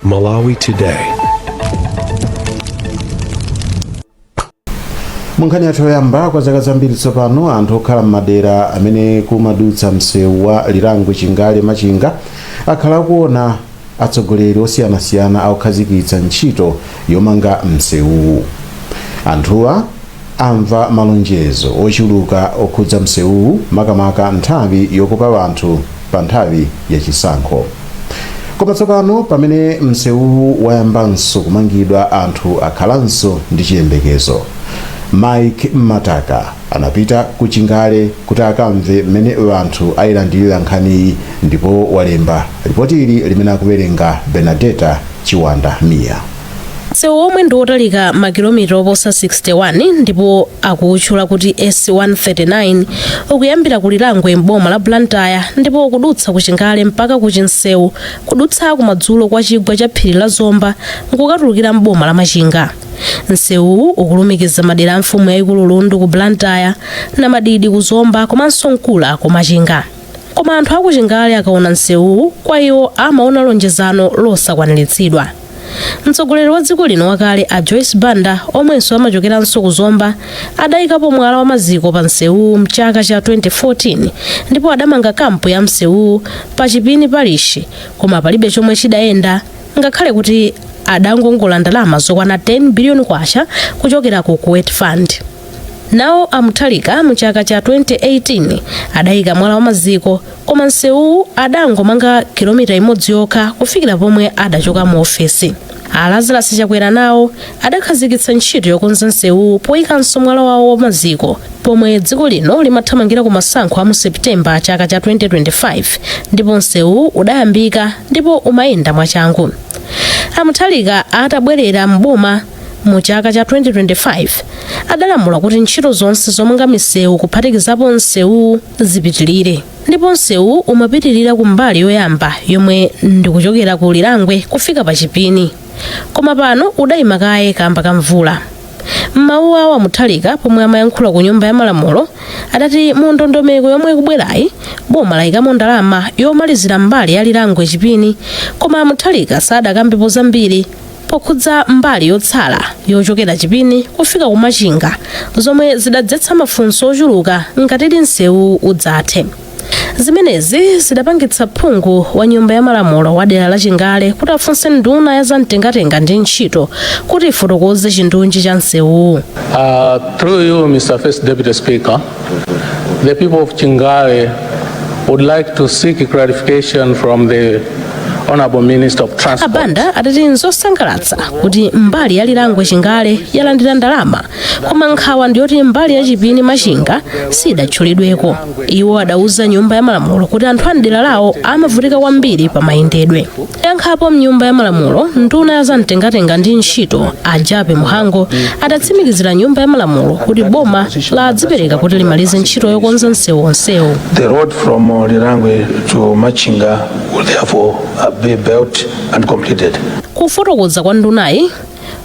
Malawi Today. Munkhani yathu yoyamba kwa zaka zambiri tsopano anthu okhala m'madera amene kumadutsa msewu wa Lilangwe Chingale Machinga akhala kuona atsogoleri osiyanasiyana akukhazikitsa ntchito yomanga msewuwu. Anthuwa amva malonjezo ochuluka okhudza msewuwu makamaka nthawi yokopa anthu pa nthawi yachisankho. Koma tsopano pamene msewuwu wayambanso kumangidwa anthu akhalanso ndi chiyembekezo. Mike Mataka anapita ku Chingale kuti akamve mmene anthu ayilandira nkhaniyi ndipo walemba ripoti ili limene akuwerenga Benedetta Chiwanda Mia. Msewu omwe ndi wotalika makilomita oposa 61 ndipo akuutchula kuti S139 ukuyambira ku Lilangwe m'boma la Blantyre ndipo kudutsa ku Chingale mpaka ku Chinsewu kudutsa kumadzulo kwa chigwa cha phiri la Zomba nkukatulukira m'boma la Machinga. Msewu ukulumikiza madera a mfumu yayikulu Lundu ku Blantyre na Madidi ku Zomba komanso Nkula ku Machinga. Koma anthu aku Chingale akaona msewu kwa iwo amaona lonjezano losakwaniritsidwa. Mtsogoleri wa dziko lino wakale a Joyce Banda omwenso amachokeranso ku Zomba adayikapo mwala wa maziko pa msewu mchaka cha 2014 ndipo adamanga kampu ya msewu pa Chipini Parish koma palibe chomwe chidayenda ngakhale kuti adangongola ndalama zokwana 10 biliyoni kwacha kuchokera ku Kuwait Fund. Nawo amuthalika mu chaka cha 2018 adayika mwala wa maziko koma msewu adangomanga kilomita imodzi yokha kufikira pomwe adachoka mu ofesi. Lazarus Chakwera nawo adakhazikitsa ntchito yokonza msewu poyikanso mwala wawo wa maziko pomwe dziko lino limathamangira ku masankho a mu Septemba chaka cha 2025 ndipo msewu udayambika ndipo umayenda mwachangu. Amuthalika atabwerera m'boma mu chaka cha 2025 adalamula kuti ntchito zonse zomanga misewu kuphatikizapo msewu zipitilire ndipo msewu umapitirira ku mbali yoyamba yomwe ndikuchokera ku Lilangwe kufika pa Chipini koma pano udayima kaye kamba ka mvula. M'mawu awo Amuthalika pomwe amayankhula ku nyumba ya malamulo adati mu ndondomeko yomwe ikubwerayi boma layikamo ndalama yomalizira mbali ya Lilangwe Chipini koma Amuthalika sadakambepo zambiri pokhudza mbali yotsala yochokera Chipini kufika ku Machinga zomwe zidadzetsa mafunso ochuluka ngati msewu udzathe. Zimenezi zidapangitsa phungu wa nyumba ya malamulo wa dera la Chingale kuti afunse nduna ya zamtengatenga ndi ntchito kuti ifotokoze chindunji cha msewu. Through you, Mr. First Deputy Speaker, the people of Chingale would like to seek clarification from the Honorable Minister of Transport. Abanda adati nzosangalatsa kuti mbali ya Lilangwe Chingale yalandira ndalama koma nkhawa ndiyoti mbali ya Chipini Machinga sidatchulidweko. Iwo adauza nyumba ya malamulo kuti anthu a dera lawo amavutika kwambiri pa mayendedwe. Yankhapo mnyumba ya malamulo nduna ya zamtengatenga ndi ntchito a Jape Muhango adatsimikizira nyumba ya malamulo kuti boma ladzipereka kuti limalize ntchito yokonza msewu onsewu. The road from Lilangwe to Machinga will therefore be built and completed. Kufotokoza kwa ndunayi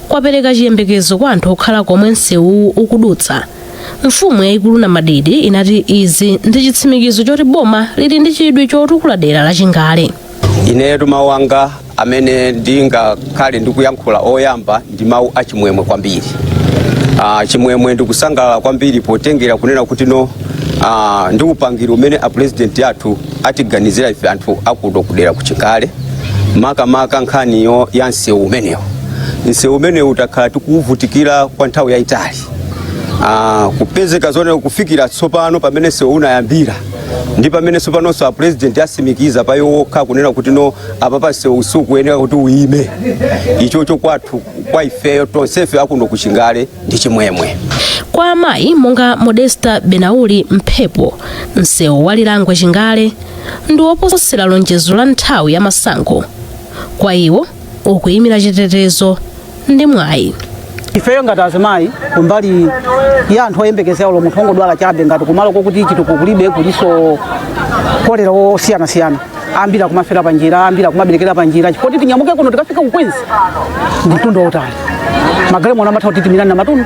kwapereka chiyembekezo kwa anthu okhala komwe msewu ukudutsa. Mfumu yayikulu na Madidi inati izi ndi chitsimikizo choti boma lili ndi chidwi chotukula dera la Chingale. Inetu mawu anga amene ndingakhale ndikuyankhula oyamba ndi mawu achimwemwe kwambiri. Chimwemwe ndikusangalala kwambiri potengera kunena kuti ndi upangiri umene a president yathu atiganizira ife anthu akuno kudera ku Chingale makamaka nkhaniyo ya msewu umenewu. Msewu umenewu utakhala tikuvutikira kwa nthawi yayitali. Kupezeka zone kufikira tsopano pamene msewu unayambira ndi pamene tsopano a president asimikiza pa yokha kunena kuti apapa msewu sukuyenera kuti uime. Ichocho kwathu kwa ifeyo tonsefe akuno ku Chingale ndi chimwemwe. Kwa amayi monga Modesta Benauli Mphepo msewu wa Lilangwe Chingale ndi woposera lonjezo la nthawi ya masankho. Kwa iwo ukuyimira chitetezo ndi mwayi. Ifeyo ngati azimayi kumbali ya anthu oyembekezera ulo munthu ongodwala chabe ngati kumalo kokuti chitukuko kulibe kuliso kolera osiyanasiyana ambira kumafera pa njira ambira kumaberekera pa njira chifukwa tinyamuke kuno tikafika kukwenzi ndi mtundu otali magalemo na mathawu titimirana na matundu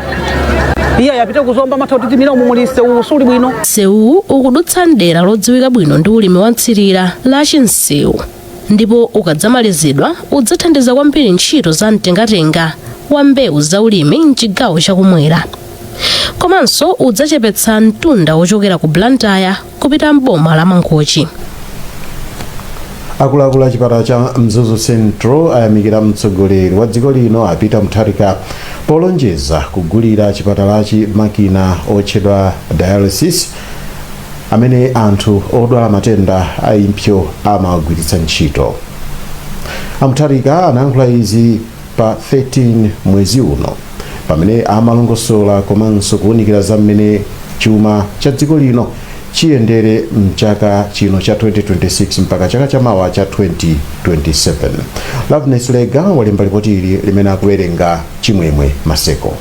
iya yapita kuzomba mathawu titimira umulise usuli bwino. Msewu ukudutsa dera lodziwika bwino ndi ulimi wa ntsirira la Chinsewu ndipo ukadzamalizidwa udzathandiza kwambiri ntchito za mtengatenga wa mbewu zaulimi mchigawo chakumwera. Komanso udzachepetsa mtunda wochokera ku Blantyre kupita mboma la Mangochi. Akuluakulu a chipatala cha Mzuzu Central ayamikira mtsogoleri wa dziko lino apita Mutharika polonjeza kugulira chipatalachi makina otchedwa dialysis amene anthu odwala matenda a impsyo amagwiritsa ntchito. Mutharika anayankhula izi pa 13 mwezi uno pamene amalongosola komanso kuwunikira za mmene chuma cha dziko lino chiyendere mchaka chino cha 2026 mpaka chaka chamawa cha 2027. Loveness Lega walemba ripoti ili limene akuwerenga Chimwemwe Maseko.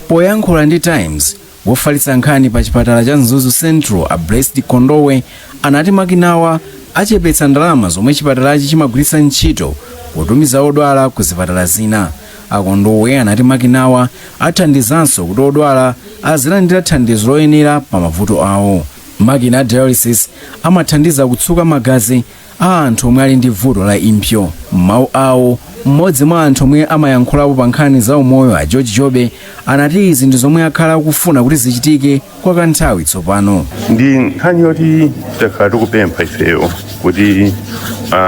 Poyankhula ndi Times, wofalitsa nkhani pa chipatala cha Mzuzu Central a Blessed Kondowe anati makinawa achepetsa ndalama zomwe chipatalachi chimagwiritsa ntchito kutumiza odwala ku zipatala zina. Akondowe anati makinawa athandizanso kuti odwala azilandira thandizo loyenera pa mavuto awo. Makina dialysis amathandiza kutsuka magazi a anthu omwe ali ndi vuto la impsyo. M'mawu awo, mmodzi mwa anthu omwe amayankhulapo pa nkhani za umoyo a George Jobe anati izi ndi zomwe akhala akufuna kuti zichitike kwa kanthawi tsopano. Ndi nkhani yoti takhala tikupempha ifeyo kuti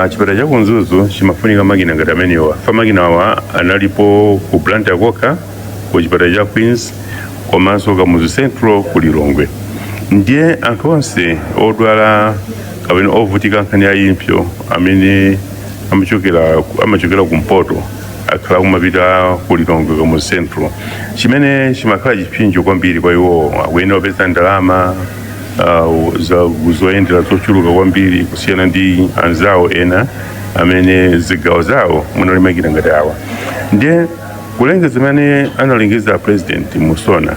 chipatala cha Mzuzu chimafunika makina ngati amenewa. Makinawa analipo ku Blantyre kokha, ku chipatala cha Queens komanso ku Mzuzu Central ku Lilongwe. Ndiye anthu onse odwala kapena ovutika nkhani ya impsyo amene amachokera kumpoto akhala kumapita ku Lilongwe ku Mzuzu Central, chimene chimakhala chipinjo kwambiri kwa iwo akuyenera kupeza ndalama zoyendera zochuluka kwambiri kusiyana ndi anzawo ena amene zigawo zawo munali makina ngati awa. Ndiye kulengeza zimene analengeza President Musona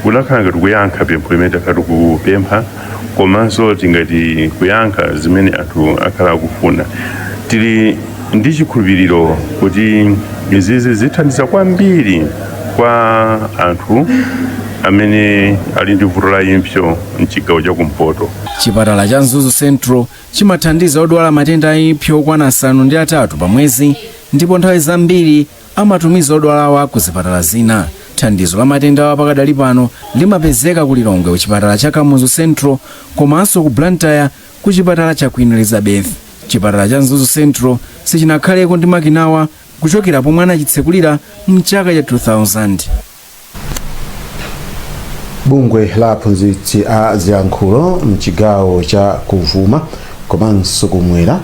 kunakhala ngati kuyankha pempho limene takhala tikupempha komanso tingati kuyankha zimene anthu akhala akufuna. Tili ndi chikhulupiriro kuti izizi zithandiza kwambiri kwa anthu amene ali ndi vuto la impsyo mchigawo cha kumpoto. Chipatala cha Mzuzu Central chimathandiza odwala matenda a impsyo okwana 8 pa mwezi, ndipo nthawi zambiri amatumiza odwalawa ku zipatala zina. Thandizo la matenda awa pakadali pano limapezeka ku Lilongwe ku chipatala cha Mzuzu Central komanso ku Blantyre ku chipatala cha Queen Elizabeth. Chipatala cha Mzuzu Central sichinakhaleko ndi makinawa kuchokera pomwe anachitsekulira mchaka cha 2000. Bungwe la aphunzitsi a ziyankhulo mchigawo cha Kuvuma komanso kumwera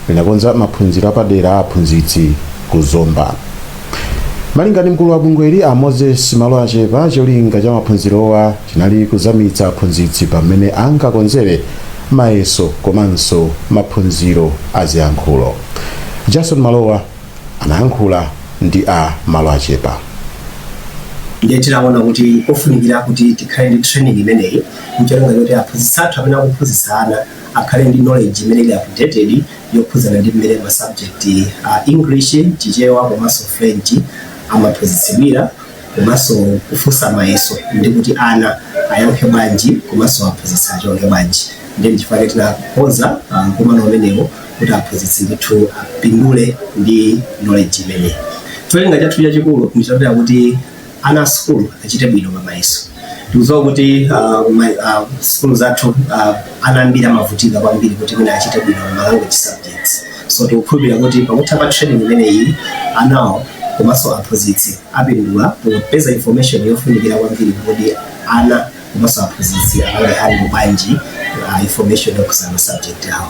linakonza maphunziro apadera a aphunzitsi ku Zomba. Malinga ndi mkulu wa bungweli a Moses Malo Achepa, cholinga cha maphunzirowa chinali kuzamitsa aphunzitsi pamene ankakonzere mayeso komanso maphunziro a ziyankhulo. Jason Malowa anayankhula ndi a Malo Achepa. Ndiye tinaona kuti ofunikira kuti tikhale ndi training imeneyi mcholinga choti aphunzitsi athu amene akuphunzitsana akhale ndi knowledge imene ili updated yophunzana ndi mmene ma subject English, Chichewa komanso French amaphunzitsidwira komanso kufunsa mayeso ndi kuti ana ayankhe bwanji komanso aphunzitsi achione bwanji. Ndiye chifukwa tinakonza mkumano umenewo kuti aphunzitsi ndithu apindule ndi knowledge imeneyi. Cholinga chathu chachikulu ndichoti kuti ana school achite bwino pa mayeso. Tikudziwa kuti school zathu anambira mavutika kwambiri kuti mwina achite bwino ma language subjects. So tikukhulupirira kuti pakutha training imeneyi anawo komanso aphunzitsi apindula popeza information yofunikira kwambiri kuti ana komanso aphunzitsi ali bwanji information yokusana subject awo.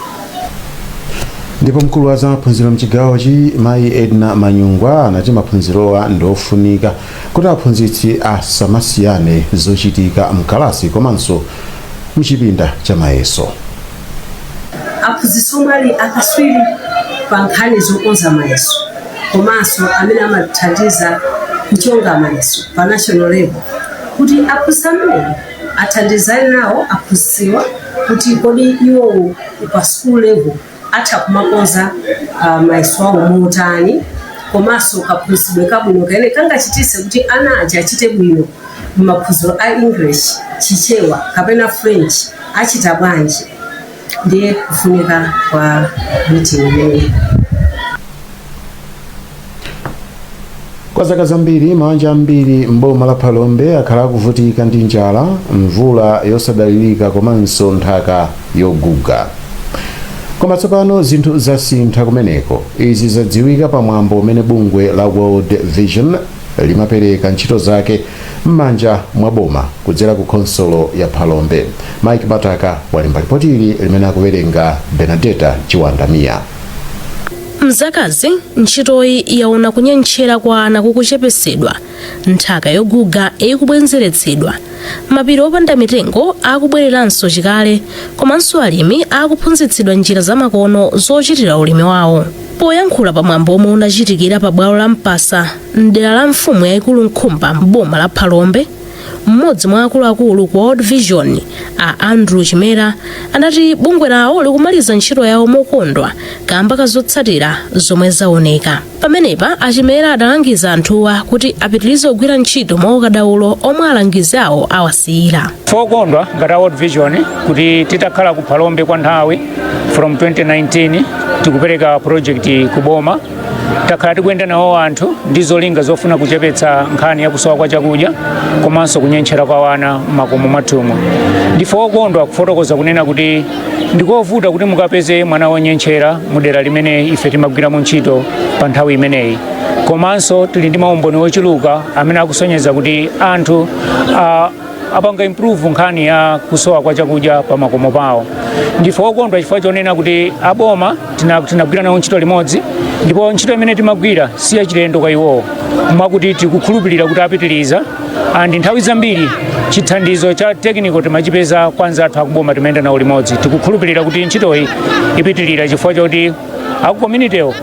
Ndipo mkulu wa zamaphunziro mchigawochi Mayi Edna Manyungwa anati maphunzirowa ndofunika kuti aphunzitsi asamasiyane zochitika mkalasi komanso mchipinda cha mayeso. Aphunzitsi omwe ali akaswiri pa nkhani zokonza mayeso komanso amene amathandiza kuchonga mayeso pa national level kuti aphunzitsi amene athandizane nawo aphunzitsiwa kuti kodi iwo pa school level atha kumakonza mayeso awo motani komanso kaphunzitsidwe kabwino kene kangachitise kuti ana aja achite bwino maphunziro a English, Chichewa kapena French achita bwanji. ndiye kufunika kwa meeting imeneyi. Kwa zaka zambiri mabanja ambiri mboma la Phalombe akhala akuvutika ndi njala, mvula yosadalirika komanso nthaka yoguga. Koma tsopano zinthu zasintha kumeneko. Izi zadziwika pamwambo umene bungwe la World Vision limapereka ntchito zake m'manja mwa boma kudzera ku konsolo ya Phalombe. Mike Mataka walemba ripoti ili limene akuwerenga Benedetta Chiwandamia. Mzakazi ntchitoyi yaona kunyentchera kwa ana kukuchepesedwa, nthaka yoguga ikubwenzeretsedwa, mapiri opanda mitengo akubwereranso chikale, komanso alimi akuphunzitsidwa njira zamakono zochitira ulimi wawo. Poyankhula pamwambo omwe unachitikira pa bwalo la Mpasa mdera la mfumu yayikulu Nkhumba m'boma la Phalombe, mmodzi mwa akuluakulu ku World Vision a Andrew Chimera anati bungwe lawo likumaliza ntchito yawo mokondwa kamba kazotsatira zomwe zaoneka. Pamenepa Achimera adalangiza anthuwa kuti apitirize kugwira ntchito mwaukadaulo omwe alangizi awo awasiyira. Fokondwa ngati World Vision kuti titakhala ku Phalombe kwa nthawi from 2019 tikupereka project kuboma, takhala tikuyenda nawo anthu ndi zolinga zofuna kuchepetsa nkhani ya kusowa kwa chakudya komanso kunyentchera kwa ana m'makomo mwathumu. Ndife okondwa kufotokoza kunena kuti ndikovuta kuti mukapeze mwana wonyentchera mudera limene ife timagwiramo ntchito pa nthawi imeneyi, komanso tili ndi maumboni ochuluka amene akusonyeza kuti anthu apanga improve nkhani ya kusowa kwa chakudya pa makomo pawo. Ndife okondwa chifukwa chonena kuti aboma tinagwira nawo ntchito limodzi, ndipo ntchito imene timagwira si yachilendo kwa iwowo, mwakuti tikukhulupirira kuti apitiriza andi nthawi zambiri chithandizo cha technical timachipeza kwanza athu akuboma timayenda nawo limodzi. Tikukhulupirira kuti ntchitoyi ipitirira chifukwa choti akukomunitewo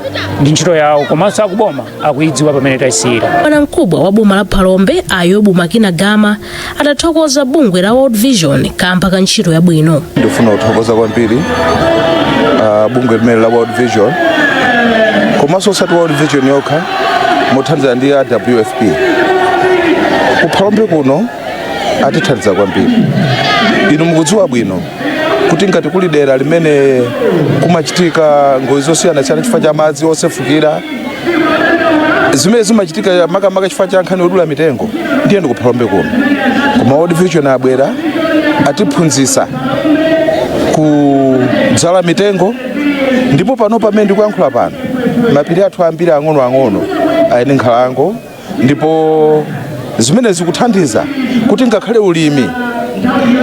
ndi ntchito yawo komanso akuboma akuidziwa pamene tayisira. Bwana mkubwa wa boma la Phalombe Ayobu Makina Gama atathokoza bungwe la World Vision kamba ka ntchito yabwino. Ndifuna kuthokoza kwambiri bungwe limene la World Vision komanso osati World Vision yokha mothandiza ndi WFP ku Phalombe kuno atithandiza kwambiri. Inu mukudziwa bwino kuti ngati kuli dera limene kumachitika ngozi zosiyana-siyana chifukwa cha madzi osefukira, zimene zimachitika makamaka chifukwa cha nkhani yodula mitengo, ndiye ndi ku Phalombe kuno. Koma World Vision abwera atiphunzitsa kudzala mitengo, ndipo pano pamene ndikuyankhula pano mapiri athu ambiri ang'onoang'ono ali ndi nkhalango, ndipo zimene zikuthandiza kuti ngakhale ulimi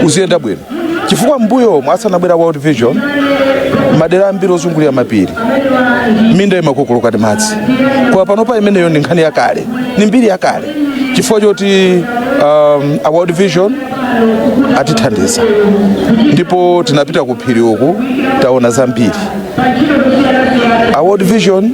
uziyenda bwino. Chifukwa mbuyo mwasanabwera World Vision madera ambiri ozungulira mapiri minda imakokoloka ndi madzi, kwa pano pa imeneyo ndi nkhani yakale, ni mbiri yakale, chifukwa choti a World Vision atithandiza, ndipo tinapita ku phiri uku taona zambiri. A World Vision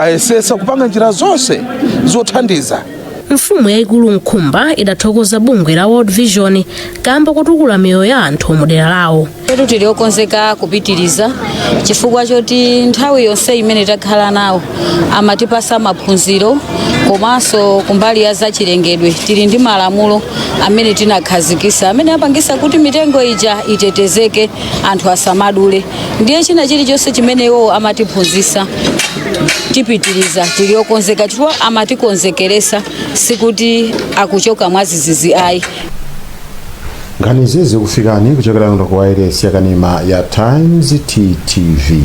ayesesa kupanga njira zonse zothandiza. Mfumu yayikulu Nkhumba idathokoza bungwe la World Vision kamba kutukula miyoyo ya anthu mudera lawo. Tili okonzeka kupitiriza chifukwa choti nthawi yonse imene takhala nawo amatipasa maphunziro, komanso kumbali ya zachilengedwe tili ndi malamulo amene tinakhazikisa amene apangisa kuti mitengo ija itetezeke, anthu asamadule. Ndiye china chilichonse chimene iwo amatiphunzisa tipitiriza, tili okonzeka chifukwa amatikonzekeresa sikuti akuchoka mwazizizi ayi. Nkhani zizi kufikani kuchokera ku wireless yakanema ya Times TTV.